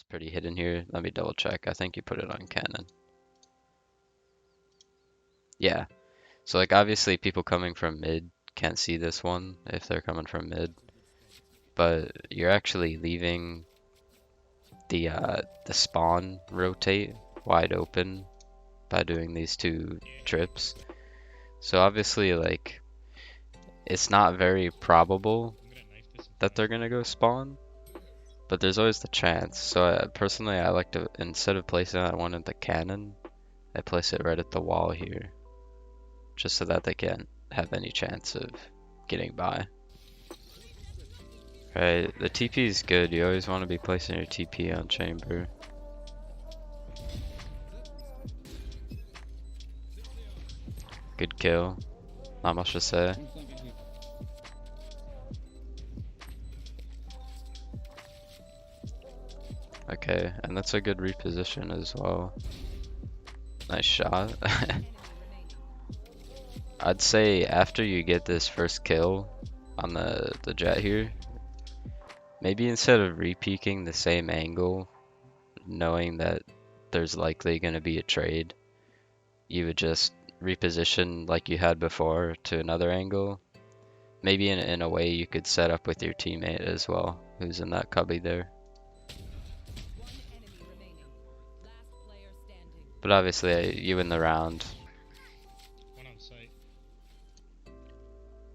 is pretty hidden here. Let me double check. I think you put it on cannon. Yeah. So like obviously people coming from mid can't see this one if they're coming from mid, but you're actually leaving the spawn rotate wide open by doing these two trips. So obviously like it's not very probable that they're gonna go spawn, but there's always the chance. So personally, I like to, instead of placing that one at the cannon, I place it right at the wall here, just so that they can't have any chance of getting by. Right, the TP is good. You always want to be placing your TP on chamber. Good kill. Not much to say. Okay, and that's a good reposition as well. Nice shot. I'd say after you get this first kill on the jet here, maybe instead of re-peeking the same angle, knowing that there's likely going to be a trade, you would just reposition like you had before to another angle. Maybe in a way you could set up with your teammate as well, who's in that cubby there. But obviously, you win the round.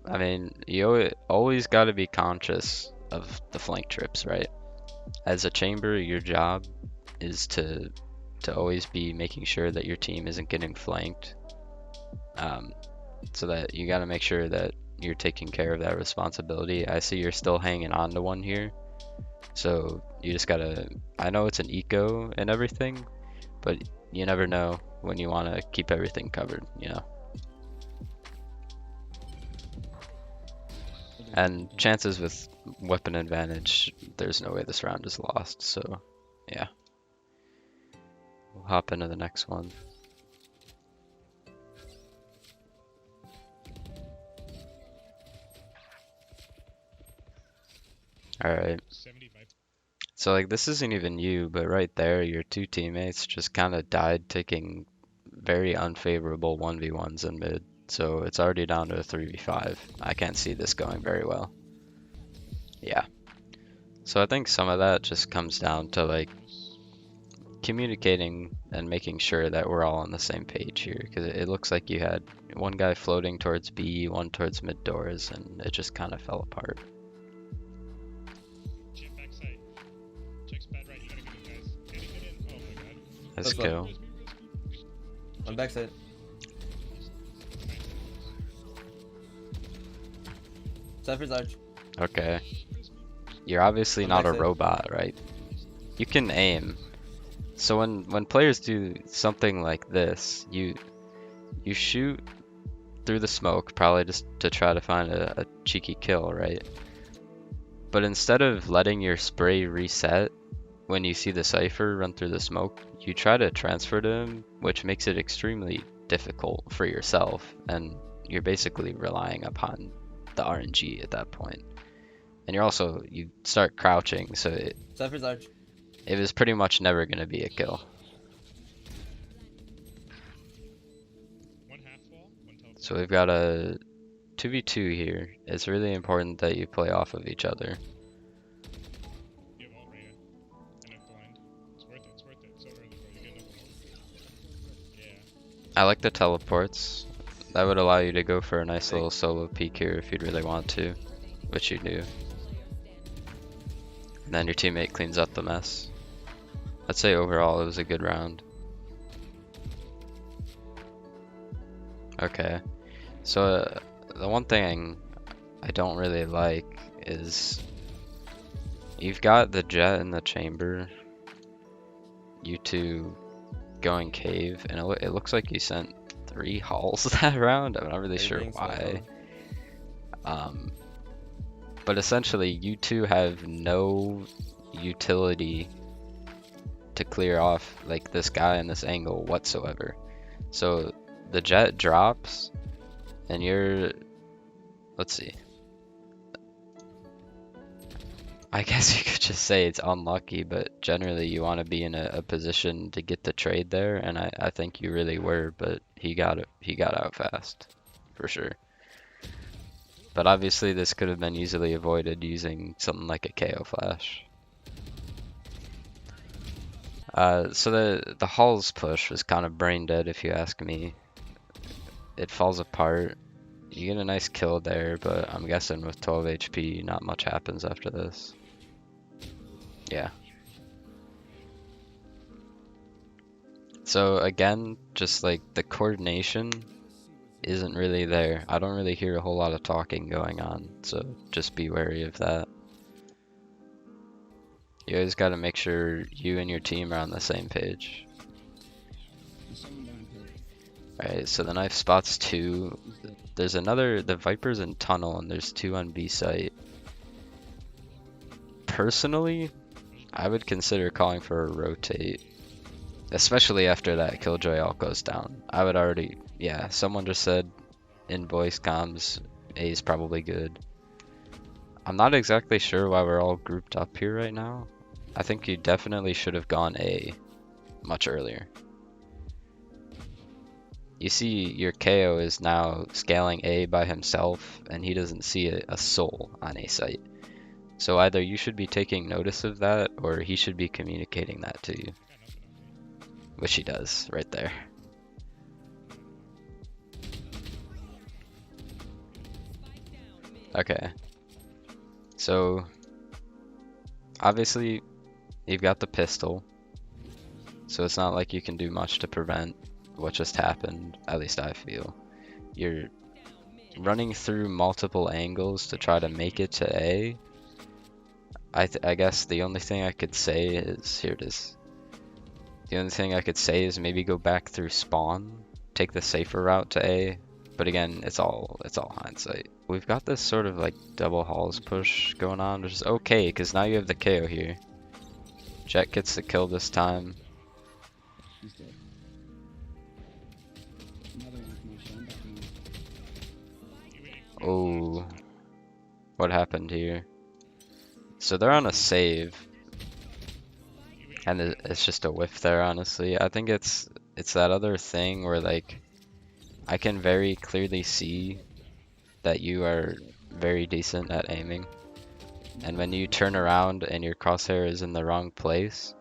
I mean, you always got to be conscious of the flank trips, right? As a chamber, your job is to always be making sure that your team isn't getting flanked. So that you got to make sure that you're taking care of that responsibility. I see you're still hanging on to one here. So you just got to, I know it's an eco and everything, but you never know when you want to keep everything covered, you know? And chances with weapon advantage, there's no way this round is lost, so yeah. We'll hop into the next one. Alright. So like this isn't even you, but right there, your two teammates just kind of died taking very unfavorable 1v1s in mid. So it's already down to a 3v5. I can't see this going very well. Yeah. So I think some of that just comes down to like communicating and making sure that we're all on the same page here, because it looks like you had one guy floating towards B, one towards mid doors, and it just kind of fell apart. Let's go. On backside. Cypher's arch. Okay. You're obviously not a robot, right? You can aim. So when players do something like this, you shoot through the smoke, probably just to try to find a cheeky kill, right? But instead of letting your spray reset when you see the Cypher run through the smoke, you try to transfer to him, which makes it extremely difficult for yourself, and you're basically relying upon the RNG at that point. And you start crouching, so Cypher's arch. It was pretty much never going to be a kill. So we've got a 2v2 here. It's really important that you play off of each other. I like the teleports. That would allow you to go for a nice little solo peek here if you'd really want to, which you do. And then your teammate cleans up the mess. I'd say overall it was a good round. Okay, so the one thing I don't really like is you've got the jet in the chamber, you two going cave, and it looks like you sent 3 hauls that round. I'm not really sure why. But essentially you two have no utility to clear off like this guy in this angle whatsoever. So the jet drops and you're, let's see, I guess you could just say it's unlucky, but generally you want to be in a position to get the trade there, and I think you really were, but he got out fast, for sure. But obviously this could have been easily avoided using something like a KO flash. So the Halls push was kind of brain dead if you ask me. It falls apart. You get a nice kill there, but I'm guessing with 12 HP, not much happens after this. Yeah. So again, just like the coordination isn't really there. I don't really hear a whole lot of talking going on, so just be wary of that. You always got to make sure you and your team are on the same page. Alright, so the knife spots 2. There's another, the Viper's in tunnel, and there's 2 on B site. Personally, I would consider calling for a rotate, especially after that Killjoy ult goes down. I would already, yeah, someone just said in voice comms, A is probably good. I'm not exactly sure why we're all grouped up here right now. I think you definitely should have gone A much earlier. You see your KO is now scaling A by himself, and he doesn't see a soul on A site. So either you should be taking notice of that, or he should be communicating that to you. Which he does, right there. Okay. So, obviously, you've got the pistol. So it's not like you can do much to prevent what just happened, at least I feel. You're running through multiple angles to try to make it to A. I guess the only thing I could say is, here it is. The only thing I could say is maybe go back through spawn, take the safer route to A. But again, it's all hindsight. We've got this sort of like double halls push going on, which is okay, because now you have the KO here. Jet gets the kill this time. He's dead. Another one from my shot. I'm back on. Oh, what happened here? So they're on a save, and it's just a whiff there, honestly. I think it's that other thing where like I can very clearly see that you are very decent at aiming, and when you turn around and your crosshair is in the wrong place,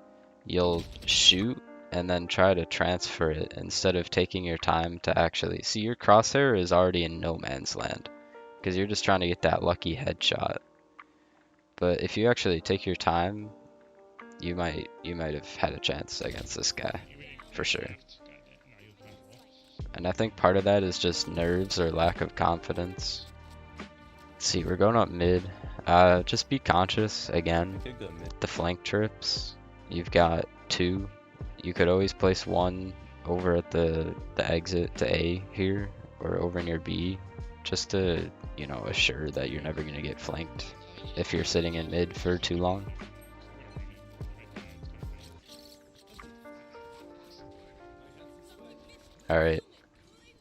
you'll shoot and then try to transfer it instead of taking your time to actually see. Your crosshair is already in no man's land because you're just trying to get that lucky headshot. But if you actually take your time, you might have had a chance against this guy, for sure. And I think part of that is just nerves or lack of confidence. Let's see, we're going up mid. Just be conscious again. The flank trips, you've got 2. You could always place 1 over at the exit to A here, or over near B, just to, you know, assure that you're never gonna get flanked if you're sitting in mid for too long. Alright.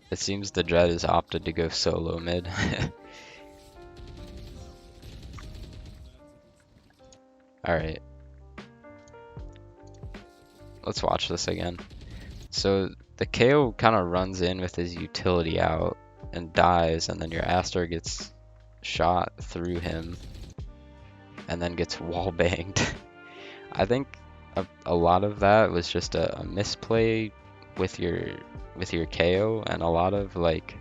It seems the Dread has opted to go solo mid. Alright. Let's watch this again. So the KO kind of runs in with his utility out and dies, and then your Aster gets shot through him and then gets wall banged. I think a lot of that was just a misplay with your KO, and a lot of like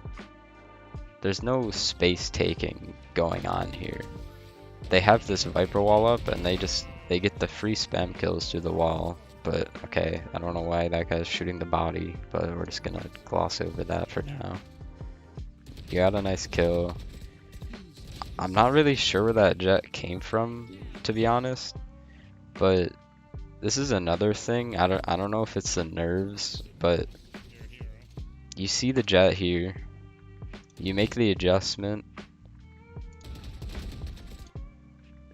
there's no space taking going on here. They have this Viper wall up and they get the free spam kills through the wall. But okay, I don't know why that guy's shooting the body, but we're just gonna gloss over that for now. You got a nice kill. I'm not really sure where that jet came from, to be honest, but this is another thing. I don't know if it's the nerves, but you see the jet here, you make the adjustment,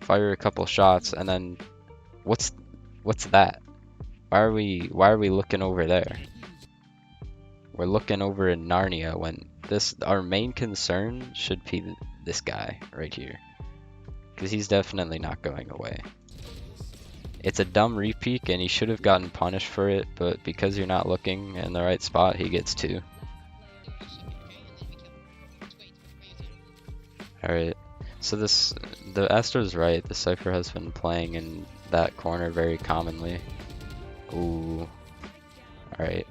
fire a couple shots, and then what's that? Why are we looking over there? We're looking over in Narnia when our main concern should be this guy right here. because he's definitely not going away. It's a dumb repeak, and he should have gotten punished for it, but because you're not looking in the right spot, he gets 2. Alright, so the Astro's right, the Cypher has been playing in that corner very commonly. Ooh, alright.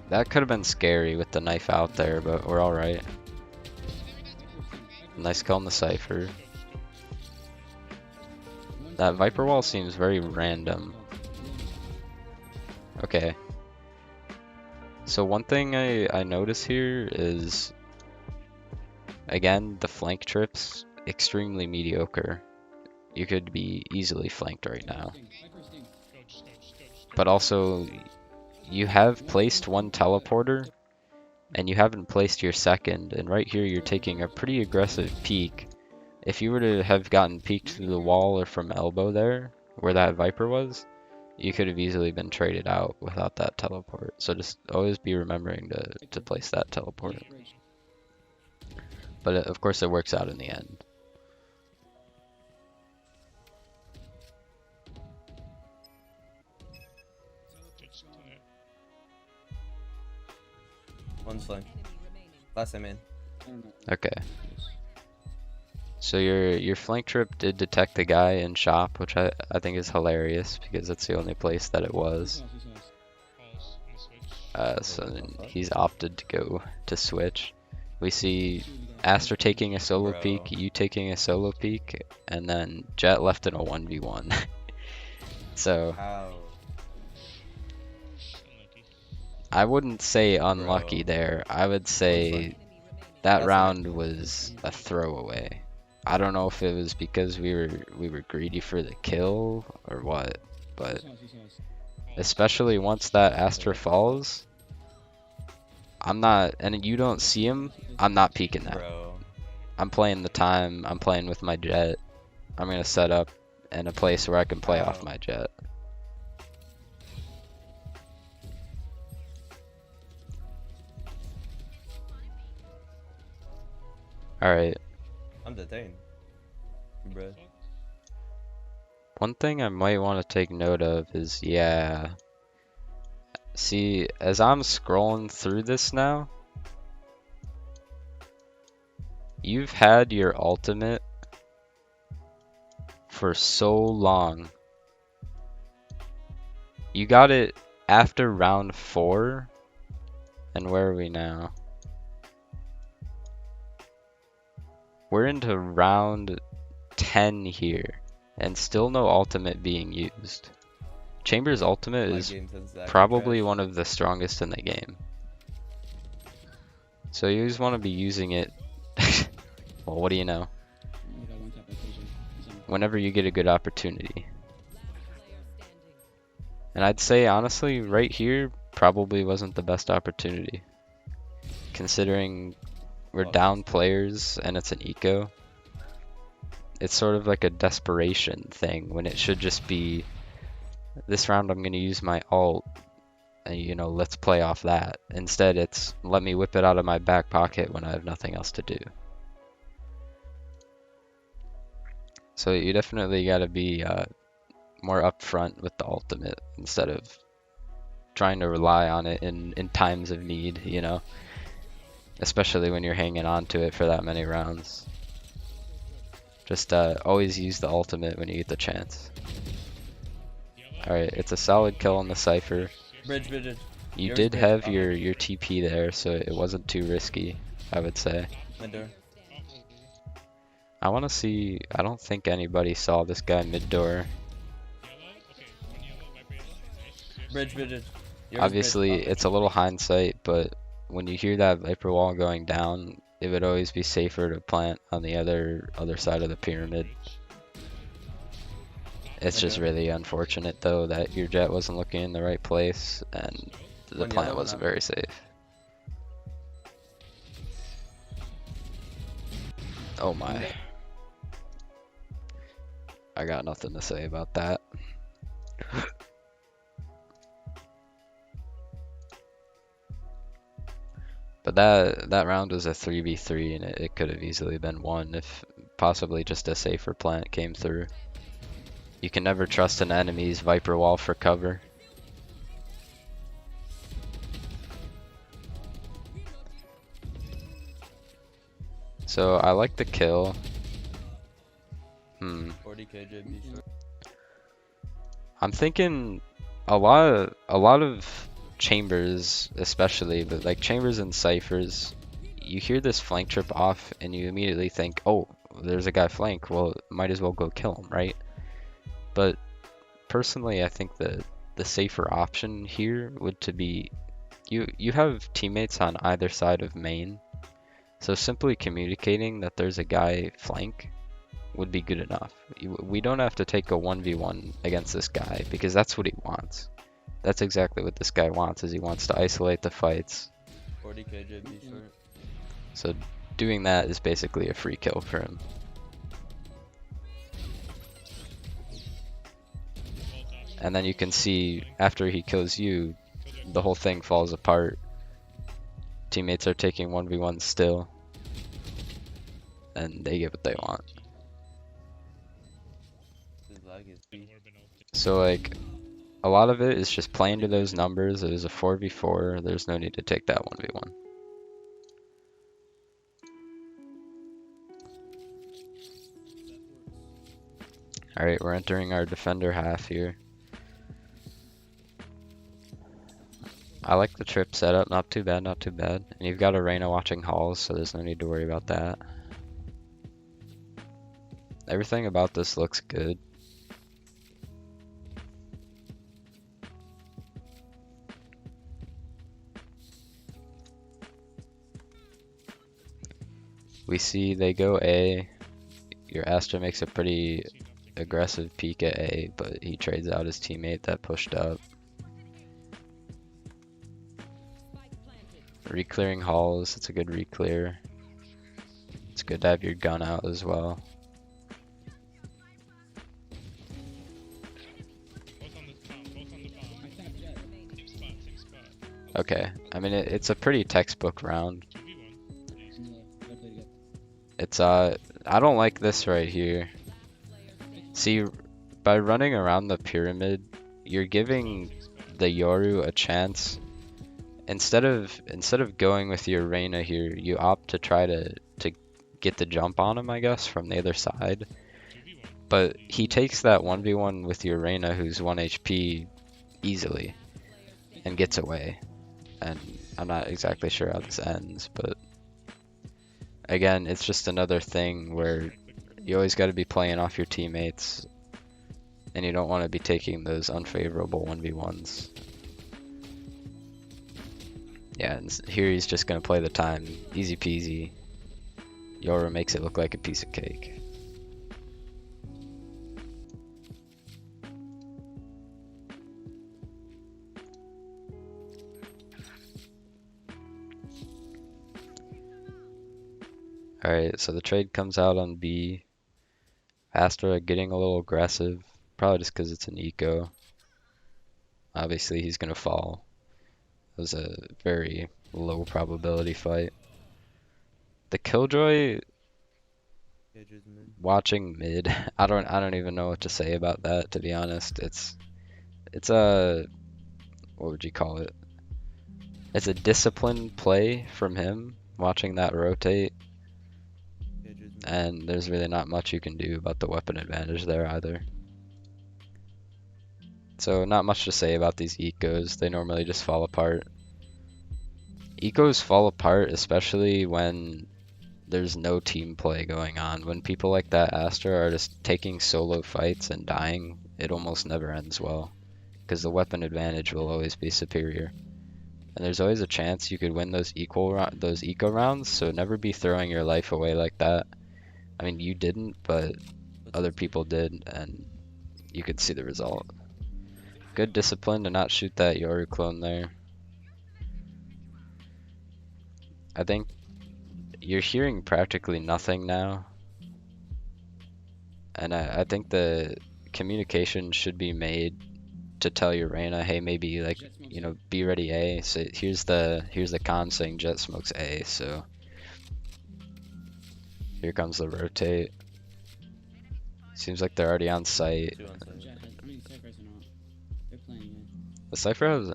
That could have been scary with the knife out there, but we're alright. Nice kill on the Cypher. That Viper wall seems very random. Okay. So one thing I notice here is, again, the flank trips, extremely mediocre. You could be easily flanked right now. But also, you have placed one teleporter, and you haven't placed your second, and right here you're taking a pretty aggressive peek. If you were to have gotten peeked through the wall or from elbow there, where that Viper was, you could have easily been traded out without that teleport. So just always be remembering to place that teleport. But of course it works out in the end. One's flank. Last time in. Okay. So your flank trip did detect the guy in shop, which I think is hilarious because that's the only place that it was. So then he's opted to go to switch. We see Aster taking a solo peek, you taking a solo peek, and then Jet left in a 1v1. So How? I wouldn't say unlucky there. I would say that round was a throwaway. I don't know if it was because we were greedy for the kill or what, but especially once that Astra falls, I'm not, and you don't see him, I'm not peeking that. I'm playing the time, I'm playing with my Jet. I'm gonna set up in a place where I can play off my Jet. Alright. I'm detained. Bruh. One thing I might want to take note of is, yeah. See, as I'm scrolling through this now, you've had your ultimate for so long. You got it after round 4, and where are we now? We're into round 10 here, and still no ultimate being used. Chamber's ultimate is probably one of the strongest in the game. So you just want to be using it, well, what do you know? Whenever you get a good opportunity. And I'd say, honestly, right here probably wasn't the best opportunity. Considering we're down players and it's an eco. It's sort of like a desperation thing when it should just be, this round I'm going to use my ult and, you know, let's play off that. Instead it's, let me whip it out of my back pocket when I have nothing else to do. So you definitely got to be more upfront with the ultimate instead of trying to rely on it in times of need, you know, especially when you're hanging on to it for that many rounds. Just always use the ultimate when you get the chance. Alright, it's a solid kill on the Cypher. Bridge. You did have your TP there, so it wasn't too risky, I would say. Mid door. I want to see, I don't think anybody saw this guy mid door. Bridge. Obviously, it's a little hindsight, but when you hear that Viper wall going down, it would always be safer to plant on the other side of the pyramid. It's just really unfortunate, though, that your Jet wasn't looking in the right place, and the plant wasn't very safe. Oh my. I got nothing to say about that. But that round was a 3v3, and it could have easily been won if possibly just a safer plant came through. You can never trust an enemy's Viper wall for cover. So I like the kill. 40k JB short. I'm thinking a lot of chambers especially, but like chambers and ciphers, you hear this flank trip off and you immediately think, oh, there's a guy flank, well, might as well go kill him, right? But personally, I think the safer option here would to be you have teammates on either side of main, so simply communicating that there's a guy flank would be good enough. We don't have to take a 1v1 against this guy because that's what he wants. That's exactly what this guy wants, is he wants to isolate the fights. 40k JB short. So doing that is basically a free kill for him. And then you can see after he kills you, the whole thing falls apart. Teammates are taking 1v1 still, and they get what they want. This lag is B. So like, a lot of it is just playing to those numbers. It is a 4v4. There's no need to take that 1v1. Alright, we're entering our defender half here. I like the trip setup, not too bad, not too bad. And you've got Arena watching halls, so there's no need to worry about that. Everything about this looks good. We see they go A. Your Astra makes a pretty aggressive peek at A, but he trades out his teammate that pushed up. Reclearing halls, it's a good reclear. It's good to have your gun out as well. Okay, I mean it's a pretty textbook round. It's I don't like this right here. See, by running around the pyramid, you're giving the Yoru a chance. Instead of going with your Reyna here, you opt to try to get the jump on him, I guess, from the other side. But he takes that 1v1 with your Reyna, who's 1 HP, easily, and gets away. And I'm not exactly sure how this ends, but again, it's just another thing where you always got to be playing off your teammates, and you don't want to be taking those unfavorable 1v1s. Yeah, and here he's just going to play the time. Easy peasy. Yoru makes it look like a piece of cake. Alright, so the trade comes out on B. Astra getting a little aggressive, probably just because it's an eco. Obviously he's going to fall. It was a very low probability fight. The Killjoy watching mid, I don't even know what to say about that, to be honest. It's a, what would you call it? It's a disciplined play from him, watching that rotate. And there's really not much you can do about the weapon advantage there either. So not much to say about these ecos, they normally just fall apart. Ecos fall apart especially when there's no team play going on. When people like that Astra are just taking solo fights and dying, it almost never ends well, because the weapon advantage will always be superior. And there's always a chance you could win those eco rounds, so never be throwing your life away like that. I mean, you didn't, but other people did, and you could see the result. Good discipline to not shoot that Yoru clone there. I think you're hearing practically nothing now. And I think the communication should be made to tell your Reyna, hey, maybe like, you know, be ready A. So here's the con saying Jet smokes A, so here comes the rotate. Seems like they're already on site. 2 on site. Jet has, I mean, Cypher's are not. They're playing it. The Cypher has.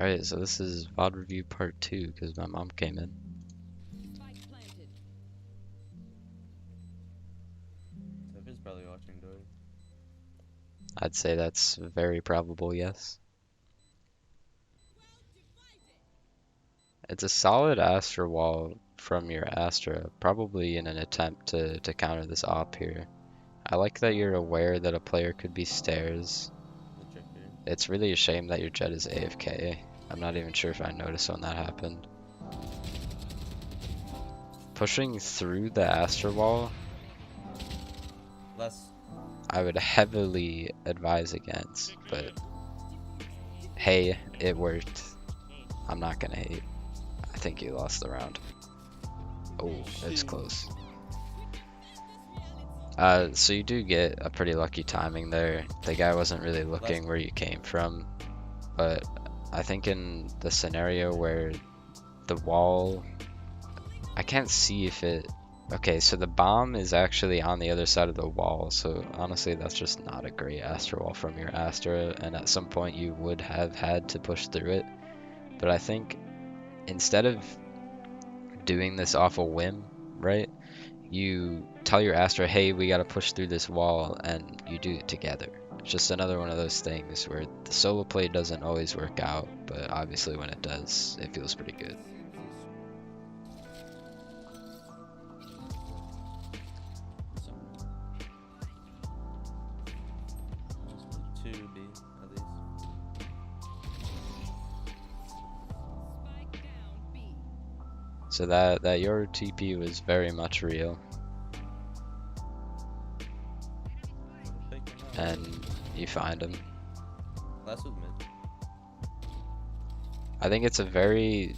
Alright, so this is VOD review part 2 because my mom came in. Cypher's probably watching door. I'd say that's very probable, yes. It's a solid Astra wall from your Astra, probably in an attempt to counter this op here. I like that you're aware that a player could be stairs. We'll check here. It's really a shame that your Jet is AFK. I'm not even sure if I noticed when that happened. Pushing through the Astra wall, Less. I would heavily advise against, but hey, it worked. I'm not gonna hate. I think you lost the round. Oh, it's close. So you do get a pretty lucky timing there. The guy wasn't really looking where you came from, but I think in the scenario where the wall, I can't see if it, okay, so the bomb is actually on the other side of the wall, so honestly that's just not a great Astra wall from your Astra, and at some point you would have had to push through it. But I think instead of doing this off a whim, right, you tell your Astra, hey, we gotta push through this wall, and you do it together. It's just another one of those things where the solo play doesn't always work out, but obviously when it does, it feels pretty good. So, 2B at least. So that your TP was very much real, Fake or not. and you find him. Last was mid. I think it's a very,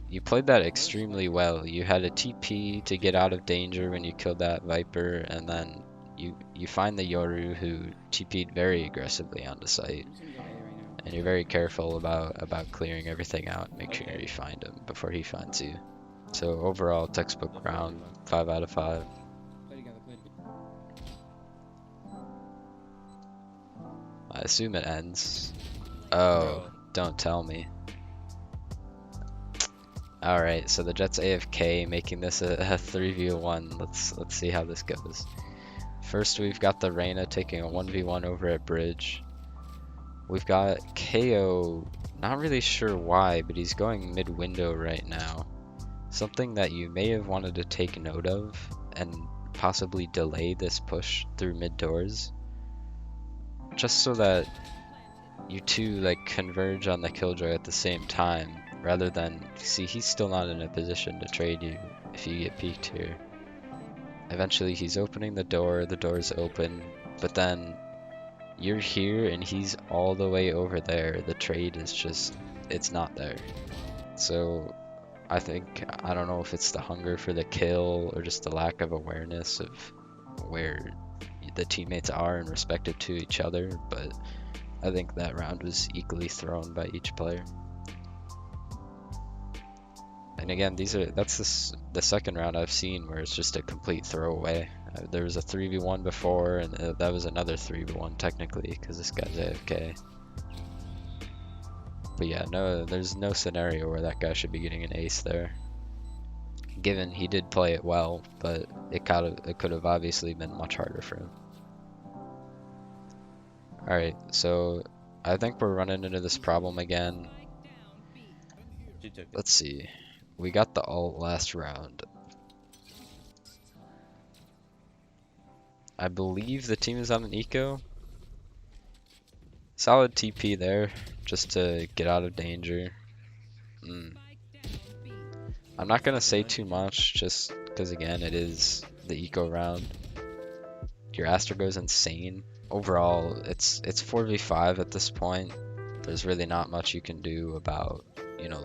you played that extremely well. You had a TP to get out of danger when you killed that Viper, and then you find the Yoru who TP'd very aggressively onto site, I'm just gonna go A right now. and you're very careful about clearing everything out. Make sure you find him before he finds you. So overall, textbook round, 5 out of 5. Play together, play together. I assume it ends. Oh, Bro. don't tell me. Alright, so the Jets AFK, making this a 3v1. Let's see how this goes. First we've got the Reyna taking a 1v1 over at bridge. We've got KO, not really sure why, but he's going mid-window right now. Something that you may have wanted to take note of and possibly delay this push through mid-doors. Just so that you two like converge on the killjoy at the same time, rather than, see, he's still not in a position to trade you if you get peeked here. Eventually he's opening the door's open, but then you're here and he's all the way over there. The trade is just, it's not there. So I think, I don't know if it's the hunger for the kill or just the lack of awareness of where the teammates are and respective to each other, but I think that round was equally thrown by each player. And again, that's the second round I've seen where it's just a complete throwaway. There was a 3v1 before, and that was another 3v1 technically because this guy's AFK. But yeah, no, there's no scenario where that guy should be getting an ace there. Given he did play it well, but it could have obviously been much harder for him. Alright, so I think we're running into this problem again. She took it. Let's see. We got the ult last round. I believe the team is on an eco. Solid TP there, just to get out of danger. I'm not gonna say too much, just because again, it is the eco round. Your Astra goes insane. Overall, it's 4v5 at this point. There's really not much you can do about,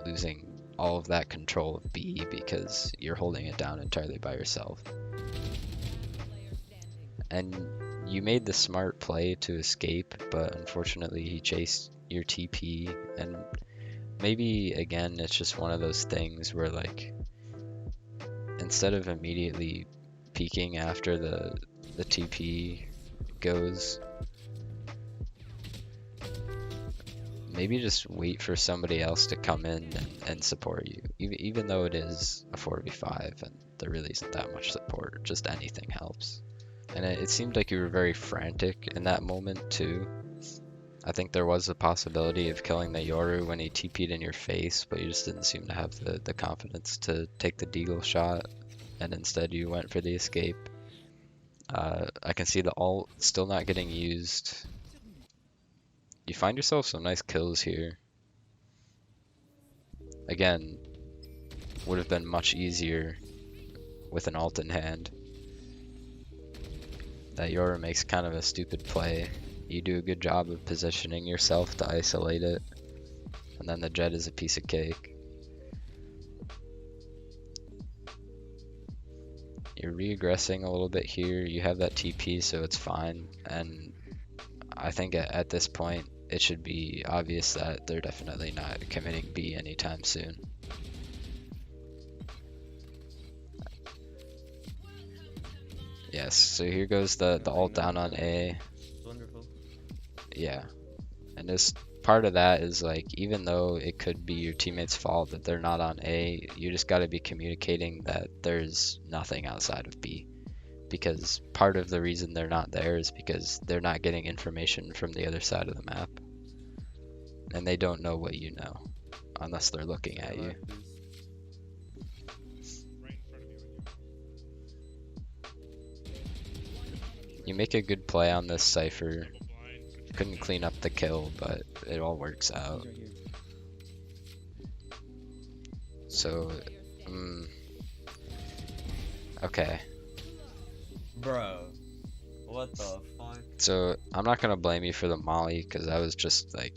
losing all of that control of B because you're holding it down entirely by yourself. And you made the smart play to escape, but unfortunately he chased your TP, and maybe again it's just one of those things where like instead of immediately peeking after the TP goes. Maybe just wait for somebody else to come in and support you. Even though it is a 4v5 and there really isn't that much support, just anything helps. And it seemed like you were very frantic in that moment too. I think there was a possibility of killing the Yoru when he TP'd in your face, but you just didn't seem to have the confidence to take the deagle shot, and instead you went for the escape. I can see the ult still not getting used. You find yourself some nice kills here. Again, would have been much easier with an ult in hand. That Yoru makes kind of a stupid play. You do a good job of positioning yourself to isolate it, and then the Jet is a piece of cake. You're regressing a little bit here. You have that TP, so it's fine. And I think at this point, it should be obvious that they're definitely not committing B anytime soon. Yes, so here goes the ult down on A. Wonderful. Yeah, and this part of that is like, even though it could be your teammates' fault that they're not on A, you just got to be communicating that there's nothing outside of B, because part of the reason they're not there is because they're not getting information from the other side of the map, and they don't know what you know unless they're looking at you. You make a good play on this Cypher. Couldn't clean up the kill, but it all works out. He's right here. So, okay. Bro, what the fuck? So I'm not gonna blame you for the molly, because that was just like,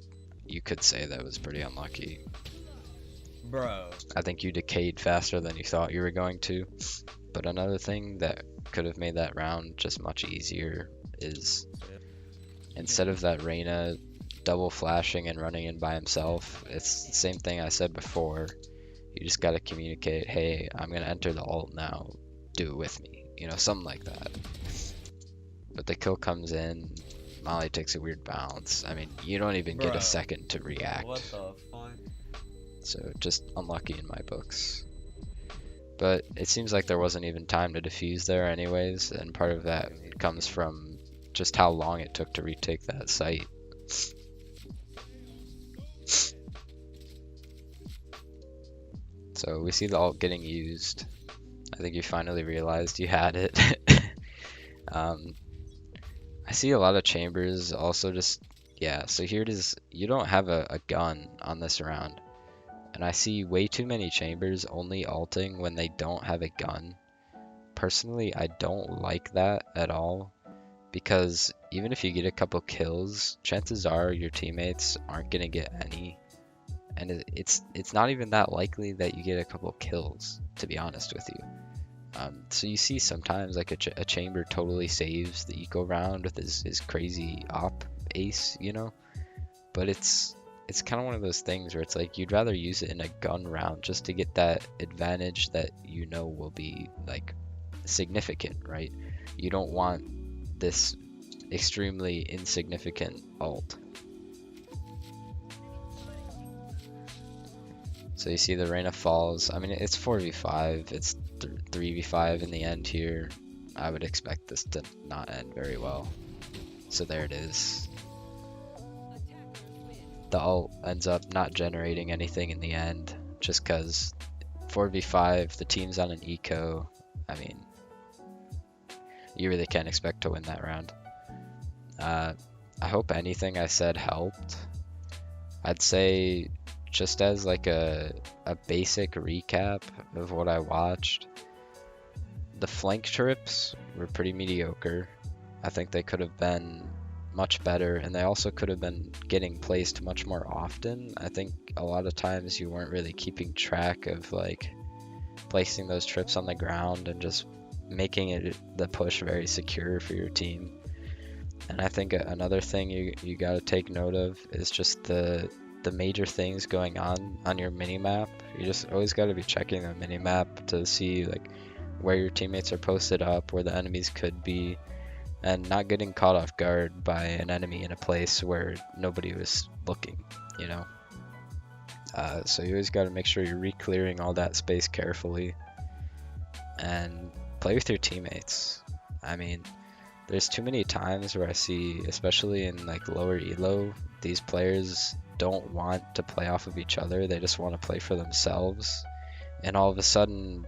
you could say that was pretty unlucky. Bro. I think you decayed faster than you thought you were going to. But another thing that could have made that round just much easier is, instead of that Reyna double flashing and running in by himself, it's the same thing I said before. You just gotta communicate, hey, I'm gonna enter the ult now, do it with me. You know, something like that. But the kill comes in, Molly takes a weird bounce. I mean, you don't even get a Bruh. second to react. What the fuck? So just unlucky in my books. But it seems like there wasn't even time to defuse there anyways, and part of that comes from just how long it took to retake that site. So we see the ult getting used. I think you finally realized you had it. I see a lot of chambers also just, yeah, so here it is. You don't have a gun on this round. And I see way too many chambers only ulting when they don't have a gun. Personally, I don't like that at all, because even if you get a couple kills, chances are your teammates aren't gonna get any. And it's not even that likely that you get a couple kills, to be honest with you. So you see sometimes like a chamber totally saves the eco round with his crazy op ace, you know? But it's kind of one of those things where it's like you'd rather use it in a gun round just to get that advantage that you know will be like significant, right? You don't want this extremely insignificant ult. So you see the Reyna falls. I mean, it's 4v5, it's 3v5 in the end here. I would expect this to not end very well. So there it is. The ult ends up not generating anything in the end, just because 4v5, the team's on an eco. I mean, you really can't expect to win that round. I hope anything I said helped. I'd say, just as like a basic recap of what I watched, the flank trips were pretty mediocre. I think they could have been much better, and they also could have been getting placed much more often. I think a lot of times you weren't really keeping track of like placing those trips on the ground and just making it the push very secure for your team. And I think another thing you got to take note of is just the major things going on your minimap. You just always got to be checking the minimap to see like where your teammates are posted up, where the enemies could be, and not getting caught off guard by an enemy in a place where nobody was looking, you know? So you always got to make sure you're re-clearing all that space carefully and play with your teammates. I mean, there's too many times where I see, especially in like lower elo, these players don't want to play off of each other. They just want to play for themselves. And all of a sudden,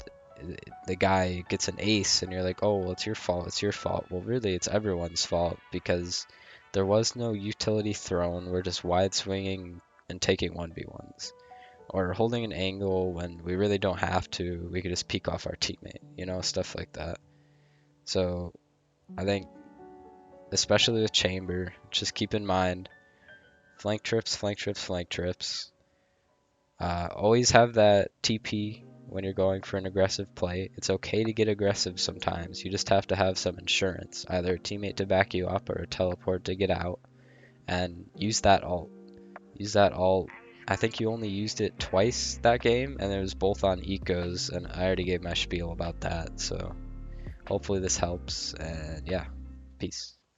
the guy gets an ace, and you're like, oh, well, it's your fault. It's your fault. Well, really, it's everyone's fault because there was no utility thrown. We're just wide swinging and taking 1v1s. Or holding an angle when we really don't have to. We could just peek off our teammate, you know, stuff like that. So I think, especially with chamber, just keep in mind flank trips, flank trips, flank trips. Always have that TP when you're going for an aggressive play. It's okay to get aggressive sometimes. You just have to have some insurance, either a teammate to back you up or a teleport to get out, and use that ult. Use that ult. I think you only used it twice that game, and it was both on ecos, and I already gave my spiel about that. So hopefully this helps, and yeah, peace.